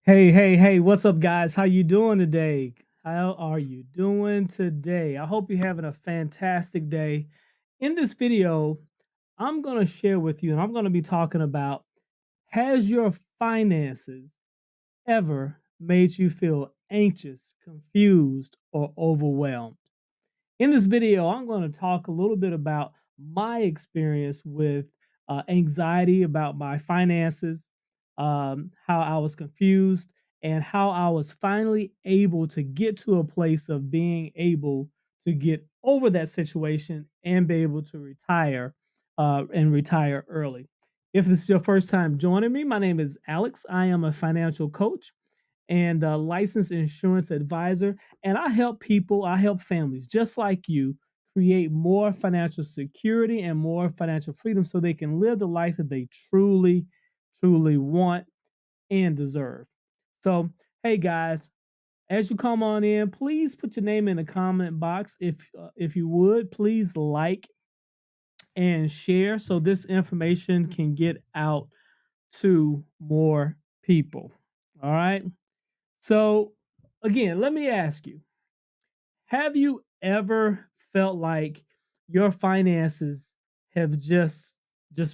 Hey, what's up, guys? How you doing today? How are you doing today? I hope you're having a fantastic day. In this video, I'm going to share with you, and I'm going to be talking about, has your finances ever made you feel anxious, confused, or overwhelmed? In this video, I'm going to talk a little bit about my experience with anxiety about my finances, how I was confused, and how I was finally able to get to a place of being able to get over that situation and be able to retire and retire early. If this is your first time joining me, my name is Alex. I am a financial coach and a licensed insurance advisor. And I help people, I help families just like you create more financial security and more financial freedom so they can live the life that they truly want and deserve. So, hey guys, as you come on in, please put your name in the comment box if you would. Please like and share so this information can get out to more people. All right. So, again, let me ask you, have you ever felt like your finances have just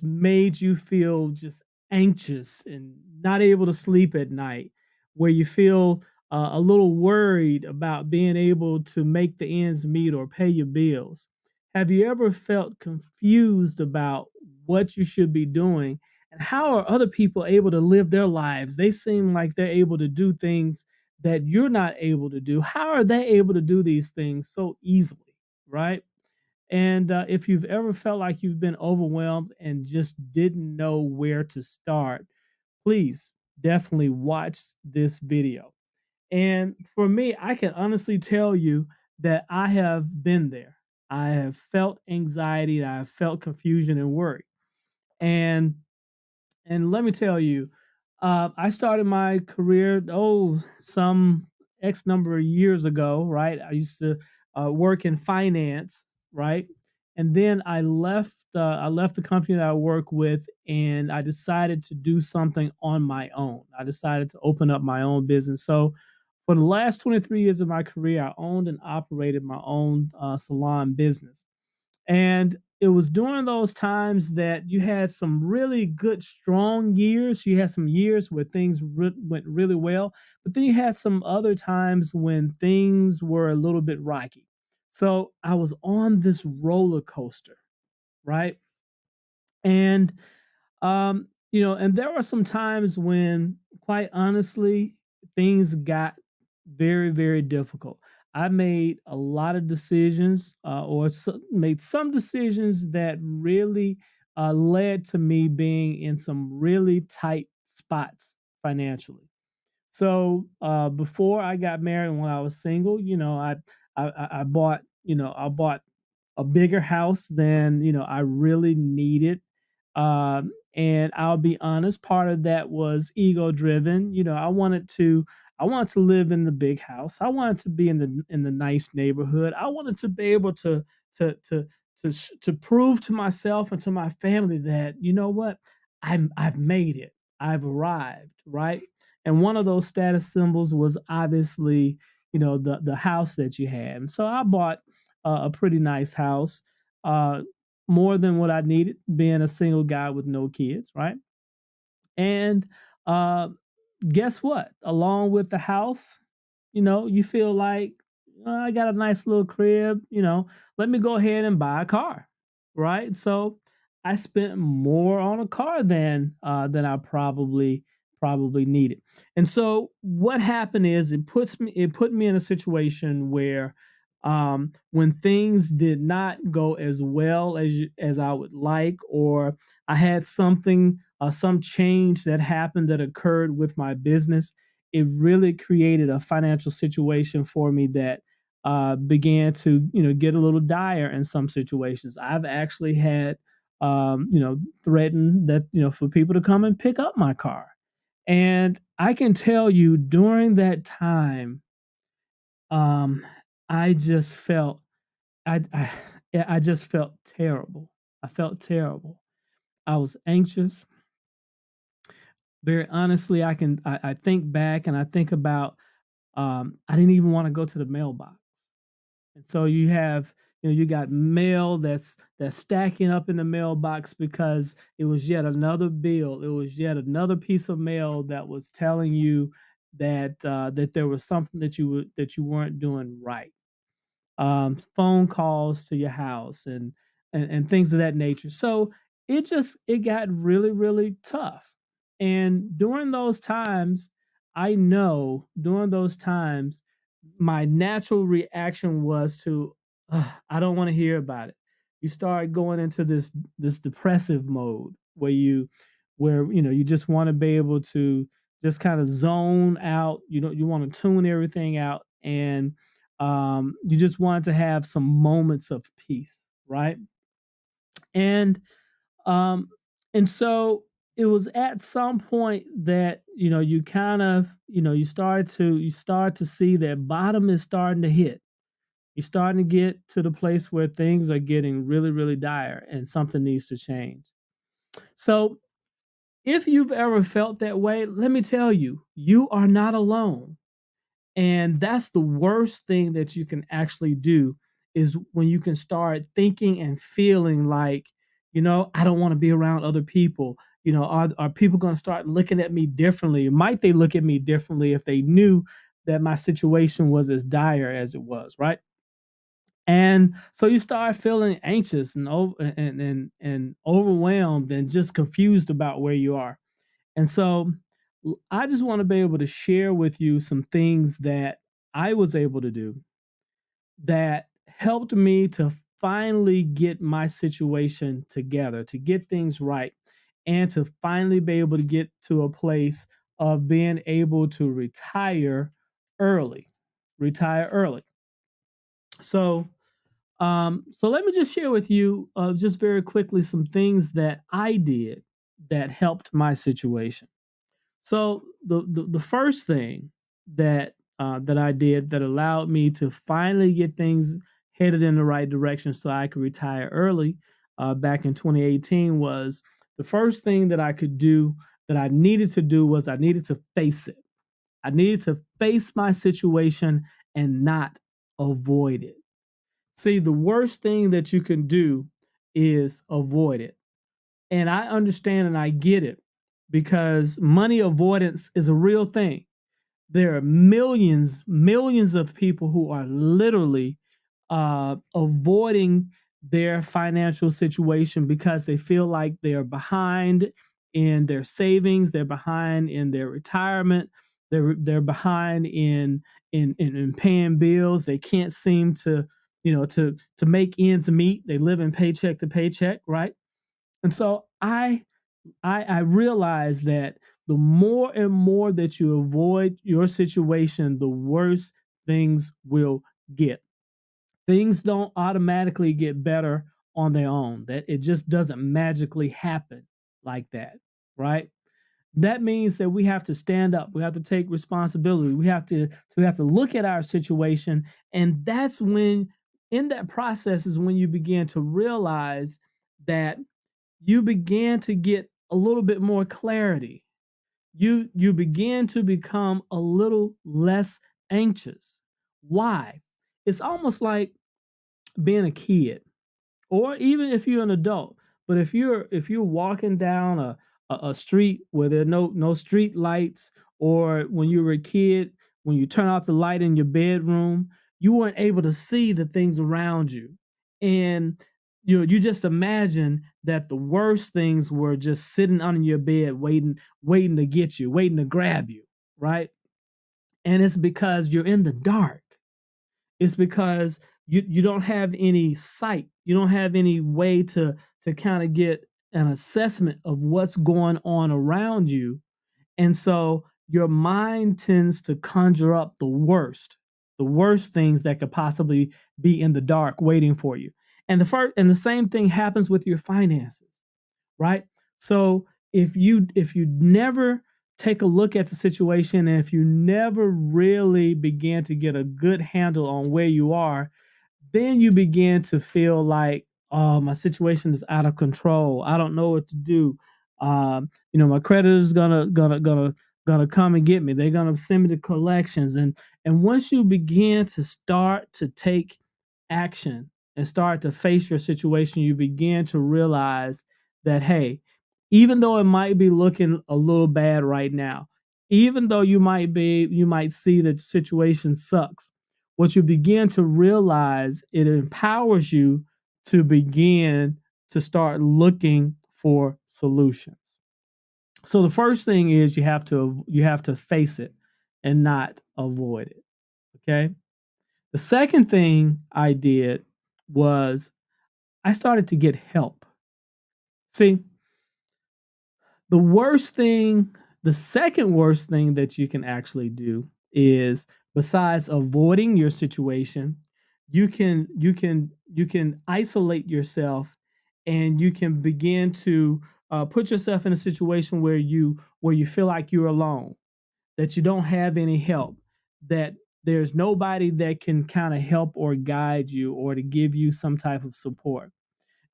made you feel just anxious and not able to sleep at night, where you feel a little worried about being able to make the ends meet or pay your bills? Have you ever felt confused about what you should be doing? And how are other people able to live their lives? They seem like they're able to do things that you're not able to do. How are they able to do these things so easily, right? And if you've ever felt like you've been overwhelmed and just didn't know where to start, please definitely watch this video. And for me, I can honestly tell you that I have been there. I have felt anxiety, I have felt confusion and worry. And let me tell you, I started my career, some X number of years ago, right? I used to work in finance, right? And then I left the company that I work with, and I decided to do something on my own. I decided to open up my own business. So, for the last 23 years of my career, I owned and operated my own salon business. And it was during those times that you had some really good, strong years. You had some years where things went really well, but then you had some other times when things were a little bit rocky. So I was on this roller coaster, right? And and there were some times when, quite honestly, things got very difficult. I made a lot of decisions, made some decisions that really led to me being in some really tight spots financially. So before I got married, when I was single, I bought I bought a bigger house than I really needed. And I'll be honest, part of that was ego driven. I wanted to live in the big house. I wanted to be in the nice neighborhood. I wanted to be able to to to prove to myself and to my family that, you know what, I've made it. I've arrived, right? And one of those status symbols was obviously, the house that you had. And so I bought a pretty nice house, uh, more than what I needed, being a single guy with no kids, right? And uh, guess what? Along with the house, you feel like, I got a nice little crib, let me go ahead and buy a car, right? So I spent more on a car than I probably needed. And so what happened is it put me in a situation where when things did not go as well as I would like, or I had some change that happened that occurred with my business, it really created a financial situation for me that began to get a little dire in some situations. I've actually had threatened that for people to come and pick up my car, and I can tell you during that time, um, I just felt I yeah, I just felt terrible. I felt terrible. I was anxious. Very honestly, I think back and I think about, I didn't even wanna go to the mailbox. And so you have, you got mail that's stacking up in the mailbox because it was yet another bill. It was yet another piece of mail that was telling you that there was something that you weren't doing right. Phone calls to your house and things of that nature. So it got really really tough. And during those times, I know during those times, my natural reaction was to, "Ugh, I don't want to hear about it." You start going into this depressive mode where you just want to be able to just kind of zone out. You want to tune everything out, and you just want to have some moments of peace, right? And um, and so it was at some point that you kind of you start to see that bottom is starting to hit. You're starting to get to the place where things are getting really really dire, and something needs to change. So if you've ever felt that way, let me tell you, you are not alone. And that's the worst thing that you can actually do, is when you can start thinking and feeling like, I don't want to be around other people. Are people going to start looking at me differently? Might they look at me differently if they knew that my situation was as dire as it was, right? And so you start feeling anxious and overwhelmed and just confused about where you are. And so I just want to be able to share with you some things that I was able to do that helped me to finally get my situation together, to get things right, and to finally be able to get to a place of being able to retire early. Retire early. So, so let me just share with you, just very quickly, some things that I did that helped my situation. So the first thing that I did that allowed me to finally get things headed in the right direction so I could retire early, back in 2018, was the first thing that I could do, that I needed to do, was I needed to face it. I needed to face my situation and not avoid it. See, the worst thing that you can do is avoid it. And I understand and I get it, because money avoidance is a real thing. There are millions of people who are literally avoiding their financial situation because they feel like they're behind in their savings, they're behind in their retirement, they're behind in paying bills. They can't seem to to make ends meet. They live in paycheck to paycheck, right? And so I realize that the more and more that you avoid your situation, the worse things will get. Things don't automatically get better on their own. That it just doesn't magically happen like that, right? That means that we have to stand up. We have to take responsibility. We have to look at our situation, and that's when, in that process, is when you begin to realize that you began to get a little bit more clarity. You begin to become a little less anxious. Why? It's almost like being a kid, or even if you're an adult. But if you're walking down a street where there are no street lights, or when you were a kid, when you turn off the light in your bedroom, you weren't able to see the things around you. And you just imagine that the worst things were just sitting under your bed, waiting to get you, waiting to grab you, right? And it's because you're in the dark. It's because you don't have any sight. You don't have any way to kind of get an assessment of what's going on around you. And so your mind tends to conjure up the worst things that could possibly be in the dark waiting for you. And the same thing happens with your finances, right? So if you never take a look at the situation, and if you never really begin to get a good handle on where you are, then you begin to feel like, oh, my situation is out of control. I don't know what to do. My creditor's gonna come and get me. They're gonna send me to collections, and once you begin to start to take action and start to face your situation, you begin to realize that, hey, even though it might be looking a little bad right now, even though you might see that the situation sucks, what you begin to realize, it empowers you to begin to start looking for solutions. So the first thing is you have to face it and not avoid it. Okay? The second thing I did was I started to get help. See, the worst thing, the second worst thing that you can actually do is, besides avoiding your situation, you can isolate yourself, and you can begin to put yourself in a situation where you feel like you're alone, that you don't have any help, that there's nobody that can kind of help or guide you or to give you some type of support.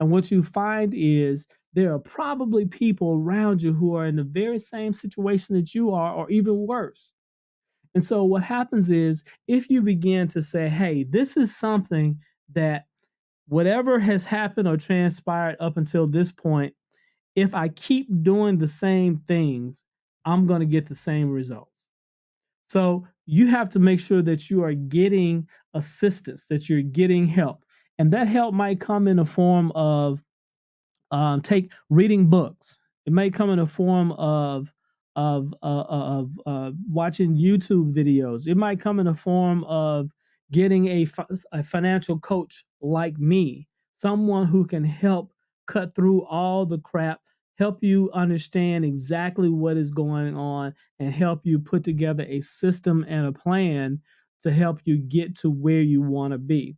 And what you find is there are probably people around you who are in the very same situation that you are, or even worse. And so what happens is, if you begin to say, hey, this is something that, whatever has happened or transpired up until this point, if I keep doing the same things, I'm going to get the same results. So you have to make sure that you are getting assistance, that you're getting help. And that help might come in the form of take reading books. It may come in a form of watching YouTube videos. It might come in a form of getting a financial coach like me, someone who can help cut through all the crap, help you understand exactly what is going on, and help you put together a system and a plan to help you get to where you want to be.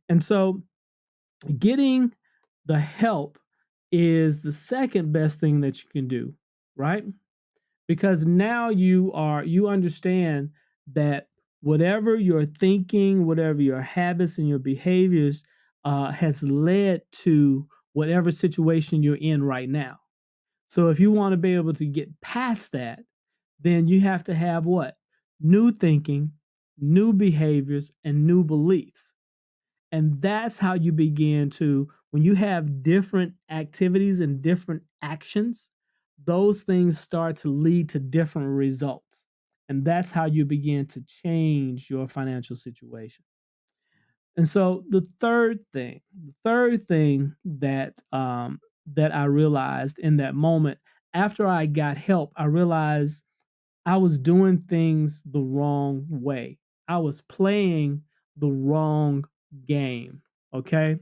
And so getting the help is the second best thing that you can do, right? Because now you understand that whatever you're thinking, whatever your habits and your behaviors has led to whatever situation you're in right now. So if you want to be able to get past that, then you have to have what? New thinking, new behaviors, and new beliefs. And that's how you begin to, when you have different activities and different actions, those things start to lead to different results. And that's how you begin to change your financial situation. And so the third thing that I realized in that moment, after I got help, I realized I was doing things the wrong way. I was playing the wrong game. Okay.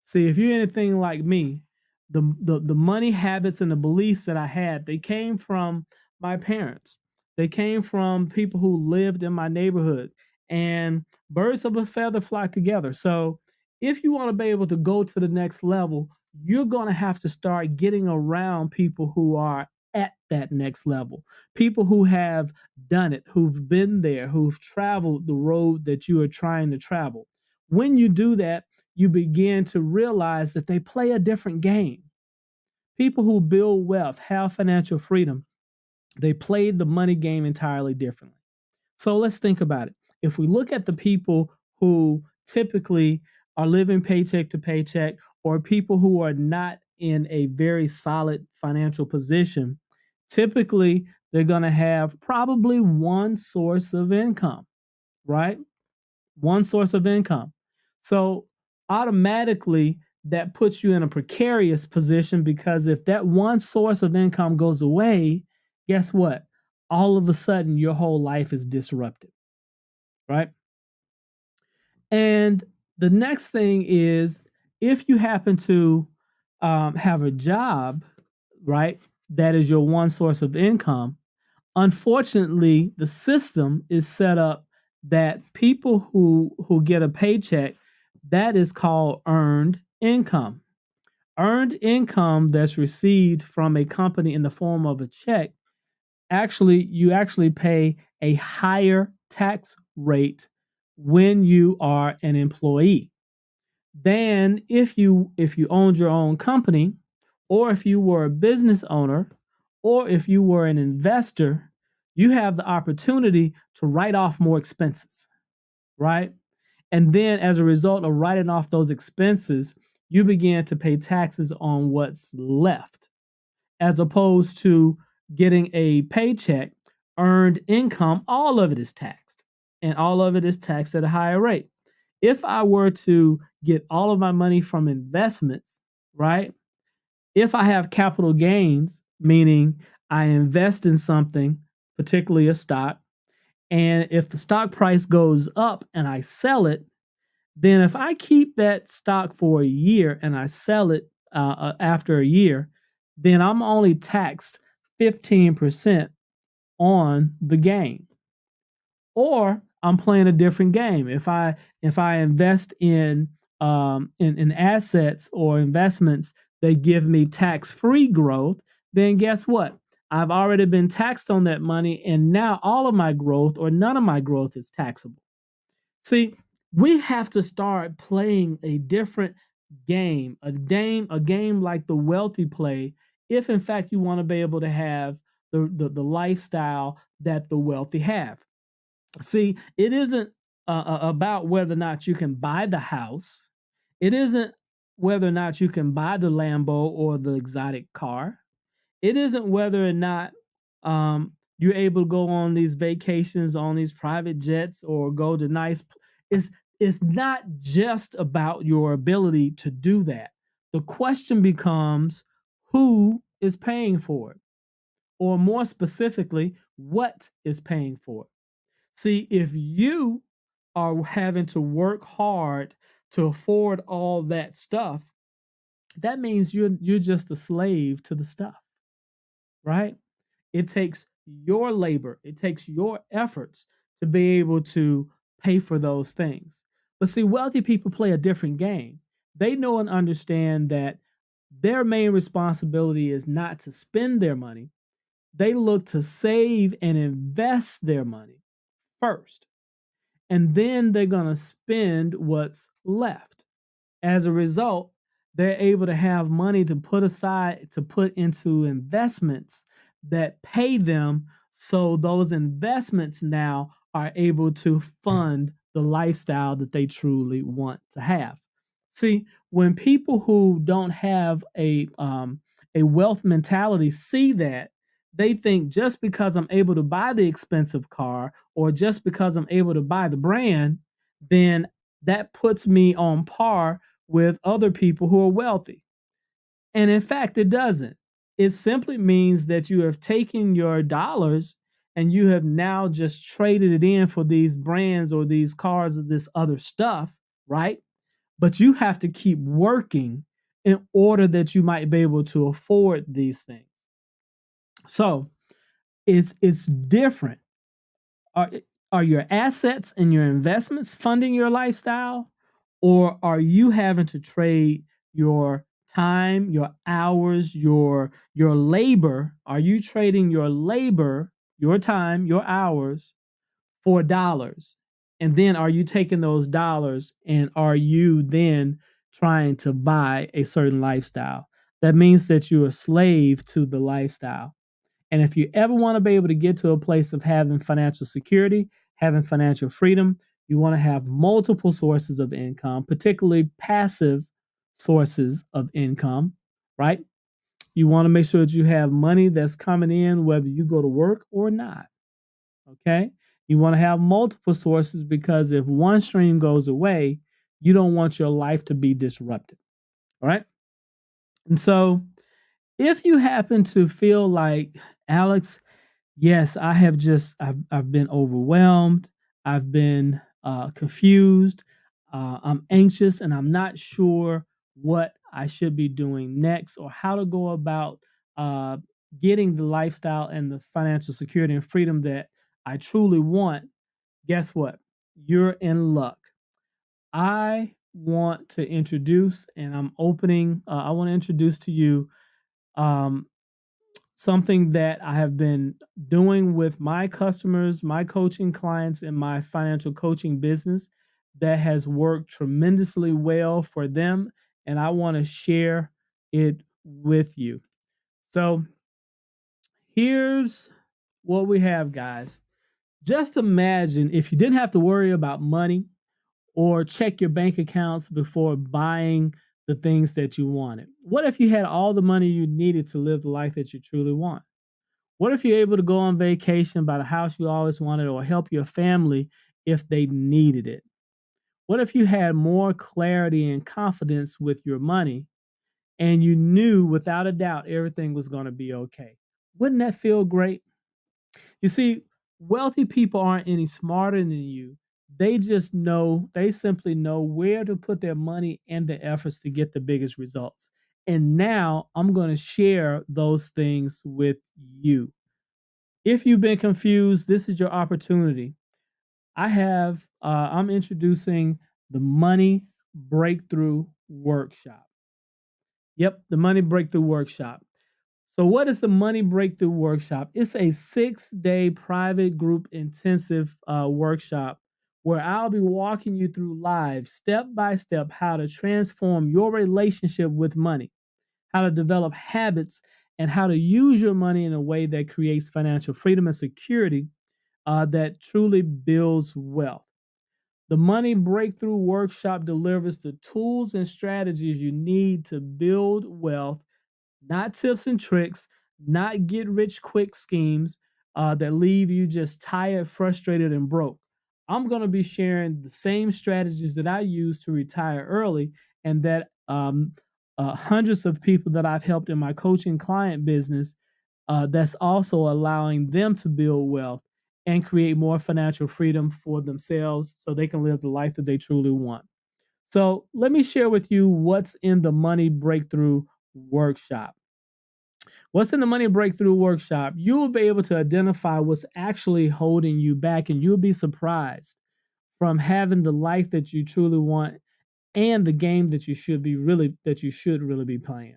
See, if you're anything like me, the money habits and the beliefs that I had, they came from my parents. They came from people who lived in my neighborhood, and birds of a feather flock together. So if you want to be able to go to the next level, you're going to have to start getting around people who are at that next level, people who have done it, who've been there, who've traveled the road that you are trying to travel. When you do that, you begin to realize that they play a different game. People who build wealth, have financial freedom, they play the money game entirely differently. So let's think about it. If we look at the people who typically are living paycheck to paycheck, or people who are not in a very solid financial position, typically they're going to have probably one source of income, right? One source of income. So automatically that puts you in a precarious position, because if that one source of income goes away, guess what? All of a sudden your whole life is disrupted, right? And the next thing is, if you happen to have a job, right, that is your one source of income, unfortunately, the system is set up that people who get a paycheck, that is called earned income. Earned income that's received from a company in the form of a check, actually you actually pay a higher tax rate when you are an employee than if you owned your own company, or if you were a business owner, Or if you were an investor, you have the opportunity to write off more expenses, right? And then as a result of writing off those expenses, you begin to pay taxes on what's left, as opposed to getting a paycheck, earned income, all of it is taxed, and all of it is taxed at a higher rate. If I were to get all of my money from investments, right? If I have capital gains, meaning I invest in something, particularly a stock, and if the stock price goes up and I sell it, then if I keep that stock for a year and I sell it after a year, then I'm only taxed 15% on the gain. Or I'm playing a different game. If I invest in assets or investments that give me tax-free growth, then guess what? I've already been taxed on that money, and now all of my growth or none of my growth is taxable. See, we have to start playing a different game, a game like the wealthy play, if in fact you want to be able to have the lifestyle that the wealthy have. See, it isn't about whether or not you can buy the house. It isn't whether or not you can buy the Lambo or the exotic car. It isn't whether or not you're able to go on these vacations on these private jets or go to it's it's not just about your ability to do that. The question becomes, who is paying for it? Or more specifically, what is paying for it? See, if you are having to work hard to afford all that stuff, that means you're just a slave to the stuff, right? It takes your labor, it takes your efforts to be able to pay for those things. But see, wealthy people play a different game. They know and understand that their main responsibility is not to spend their money. They look to save and invest their money first, and then they're going to spend what's left. As a result, they're able to have money to put aside to put into investments that pay them. So those investments now are able to fund the lifestyle that they truly want to have. See, when people who don't have a wealth mentality see that, they think just because I'm able to buy the expensive car or just because I'm able to buy the brand, then that puts me on par with other people who are wealthy. And in fact, it doesn't. It simply means that you have taken your dollars and you have now just traded it in for these brands or these cars or this other stuff, right? But you have to keep working in order that you might be able to afford these things. So it's different. Are are your assets and your investments funding your lifestyle, or are you having to trade your time, your hours, your labor? Are you trading your labor, your time, your hours for dollars? And then are you taking those dollars and are you then trying to buy a certain lifestyle? That means that you're a slave to the lifestyle. And if you ever want to be able to get to a place of having financial security, having financial freedom, you want to have multiple sources of income, particularly passive sources of income, right? You want to make sure that you have money that's coming in whether you go to work or not. Okay? You want to have multiple sources because if one stream goes away, you don't want your life to be disrupted. All right? And so if you happen to feel like, Alex, yes, I've been overwhelmed. I've been confused. I'm anxious and I'm not sure what I should be doing next or how to go about uh, getting the lifestyle and the financial security and freedom that I truly want. Guess what? You're in luck. I want to introduce, and I want to introduce to you um, something that I have been doing with my customers, my coaching clients, and my financial coaching business that has worked tremendously well for them. And I want to share it with you. So, Here's what we have, guys. Just imagine if you didn't have to worry about money or check your bank accounts before buying the things that you wanted. What if you had all the money you needed to live the life that you truly want? What if you're able to go on vacation, buy the house you always wanted, or help your family if they needed it? What if you had more clarity and confidence with your money and you knew without a doubt everything was going to be okay? Wouldn't that feel great? You see, wealthy people aren't any smarter than you. They simply know where to put their money and their efforts to get the biggest results. And now I'm going to share those things with you. If you've been confused, this is your opportunity. I'm introducing the Money Breakthrough Workshop. Yep, the Money Breakthrough Workshop. So, what is the Money Breakthrough Workshop? It's a 6-day private group intensive workshop where I'll be walking you through live, step by step, how to transform your relationship with money, how to develop habits, and how to use your money in a way that creates financial freedom and security that truly builds wealth. The Money Breakthrough Workshop delivers the tools and strategies you need to build wealth, not tips and tricks, not get rich quick schemes that leave you just tired, frustrated, and broke. I'm going to be sharing the same strategies that I use to retire early and that hundreds of people that I've helped in my coaching client business that's also allowing them to build wealth and create more financial freedom for themselves so they can live the life that they truly want. So, let me share with you what's in the Money Breakthrough Workshop. What's in the Money Breakthrough Workshop? You will be able to identify what's actually holding you back, and you'll be surprised from having the life that you truly want and the game that you should really be playing.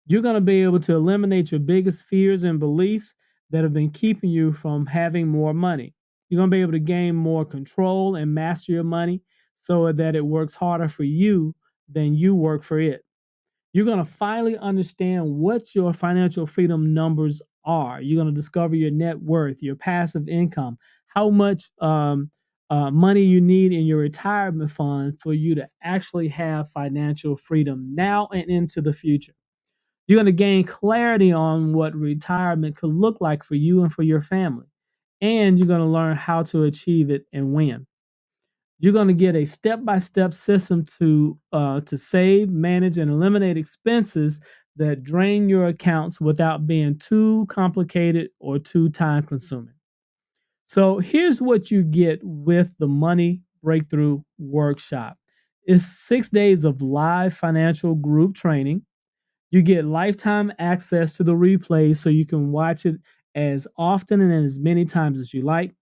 You're going to be able to eliminate your biggest fears and beliefs that have been keeping you from having more money. You're going to be able to gain more control and master your money so that it works harder for you than you work for it. You're going to finally understand what your financial freedom numbers are. You're going to discover your net worth, your passive income, how much money you need in your retirement fund for you to actually have financial freedom now and into the future. You're going to gain clarity on what retirement could look like for you and for your family. And you're going to learn how to achieve it and when. You're going to get a step-by-step system to save, manage, and eliminate expenses that drain your accounts without being too complicated or too time-consuming. So here's what you get with the Money Breakthrough Workshop. It's 6 days of live financial group training. You get lifetime access to the replays so you can watch it as often and as many times as you like.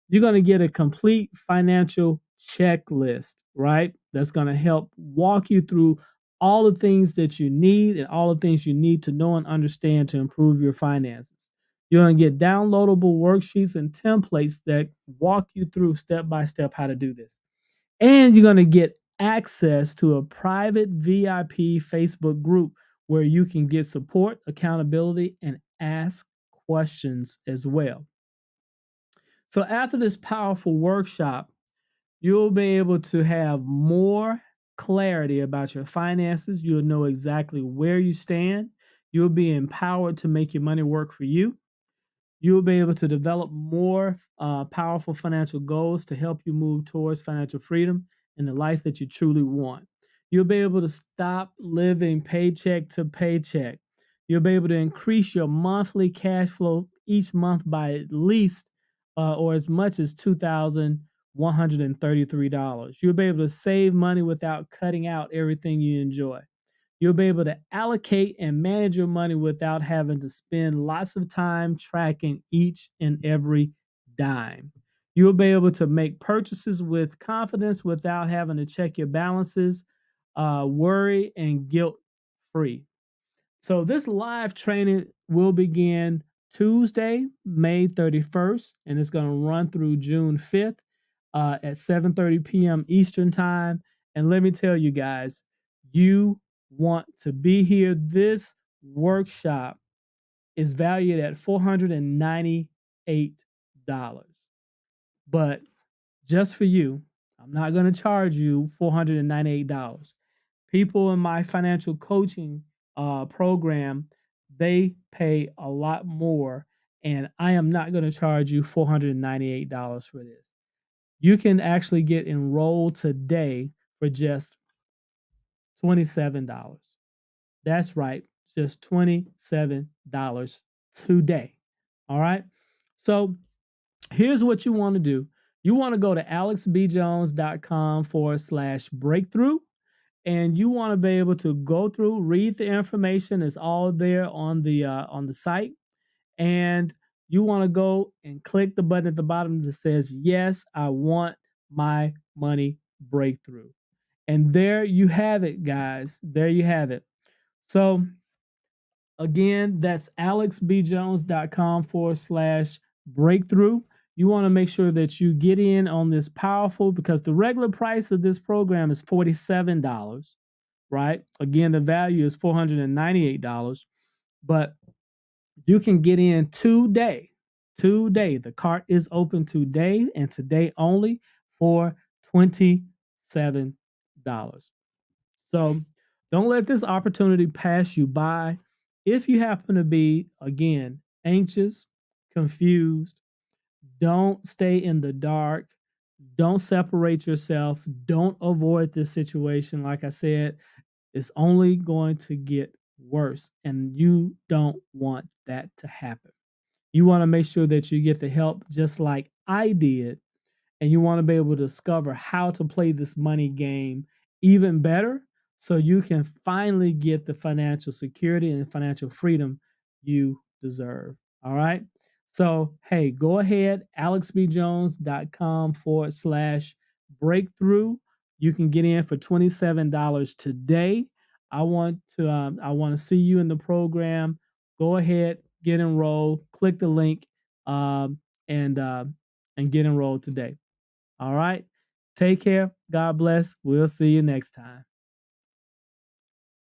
You're going to get a complete financial checklist, right? That's going to help walk you through all the things that you need and all the things you need to know and understand to improve your finances. You're going to get downloadable worksheets and templates that walk you through step by step how to do this. And you're going to get access to a private VIP Facebook group where you can get support, accountability, and ask questions as well. So after this powerful workshop, you'll be able to have more clarity about your finances. You'll know exactly where you stand. You'll be empowered to make your money work for you. You'll be able to develop more powerful financial goals to help you move towards financial freedom and the life that you truly want. You'll be able to stop living paycheck to paycheck. You'll be able to increase your monthly cash flow each month by at least or as much as $2,133. You'll be able to save money without cutting out everything you enjoy. You'll be able to allocate and manage your money without having to spend lots of time tracking each and every dime. You'll be able to make purchases with confidence without having to check your balances, worry, and guilt free. So, this live training will begin Tuesday, May 31st, and it's going to run through June 5th at 7:30 p.m. Eastern Time. And let me tell you guys, you want to be here. This workshop is valued at $498. But just for you, I'm not going to charge you $498. People in my financial coaching program, they pay a lot more, and I am not going to charge you $498 for this. You can actually get enrolled today for just $27. That's right, just $27 today. All right. So here's what you want to do. You want to go to alexbjones.com/breakthrough, and you want to be able to go through, read the information. It's all there on the site, and you want to go and click the button at the bottom that says, "Yes, I want my money breakthrough." And there you have it, guys. There you have it. So again, that's alexbjones.com/breakthrough. You want to make sure that you get in on this powerful, because the regular price of this program is $47, right? Again, the value is $498, but you can get in today. Today. The cart is open today and today only for $27. So don't let this opportunity pass you by. If you happen to be, again, anxious, confused, don't stay in the dark. Don't separate yourself. Don't avoid this situation. Like I said, it's only going to get worse, and you don't want that to happen. You want to make sure that you get the help just like I did, and you want to be able to discover how to play this money game even better, so you can finally get the financial security and financial freedom you deserve. All right. So, hey, go ahead, alexbjones.com/breakthrough. You can get in for $27 today. I want to see you in the program. Go ahead, get enrolled, click the link, um, and get enrolled today. All right. Take care. God bless. We'll see you next time.